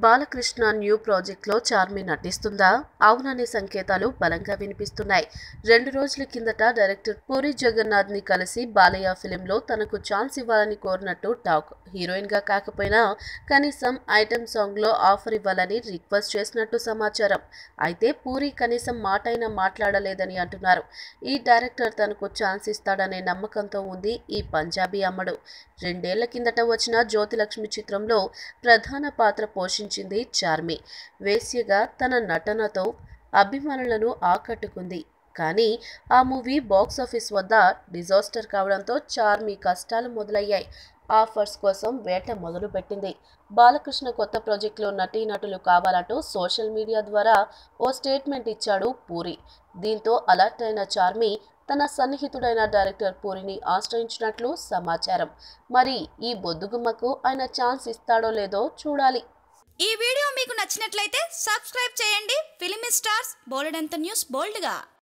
Balakrishna new ప్రాజెక్ట్లో చార్మి నటిస్తుందా? అవుననే సంకేతాలు బలంగా వినిపిస్తున్నాయి. 2 రోజుల కిందట డైరెక్టర్ పూరి జగన్నాథ్ని కలిసి బాలయ్య ఫిలింలో తనకు ఛాన్స్ ఇవ్వాలని కోరినట్టు టాక్. హీరోయిన్గా కాకపోయినా కనీసం ఐటెం సాంగ్లో ఆఫర్ ఇవ్వాలని రిక్వెస్ట్ చేసినట్టు సమాచారం. అయితే పూరి కనీసం మాటైనా మాట్లాడలేదని అంటున్నారు. ఈ డైరెక్టర్ తనకు ఛాన్స్ ఇస్తాడనే నమ్మకంతో ఉంది ఈ పంజాబీ అమ్మడు. 2 ఏళ్ల కిందట వచ్చిన జ్యోతిలక్ష్మి చిత్రంలో ప్రధాన పాత్ర పోషించింది చార్మి. వేశ్యగా తన నటనతో అభిమానులను ఆకట్టుకుంది. కానీ ఆ మూవీ బాక్సాఫీస్ వద్ద డిజాస్టర్ కావడంతో చార్మి కష్టాలు మొదలయ్యాయి. ఆఫర్స్ కోసం వేట మొదలుపెట్టింది. బాలకృష్ణ కొత్త ప్రాజెక్టులో నటీనటులు కావాలంటూ సోషల్ మీడియా ద్వారా ఓ స్టేట్మెంట్ ఇచ్చాడు పూరి. దీంతో అలర్ట్ అయిన చార్మి తన సన్నిహితుడైన డైరెక్టర్ పూరిని ఆశ్రయించినట్లు సమాచారం. మరి ఈ బొద్దుగుమ్మకు ఆయన ఛాన్స్ ఇస్తాడో లేదో చూడాలి. ఈ వీడియో మీకు నచ్చినట్లయితే సబ్స్క్రైబ్ చేయండి. ఫిలిమి స్టార్స్ బోలెడంత న్యూస్ బోల్డ్గా.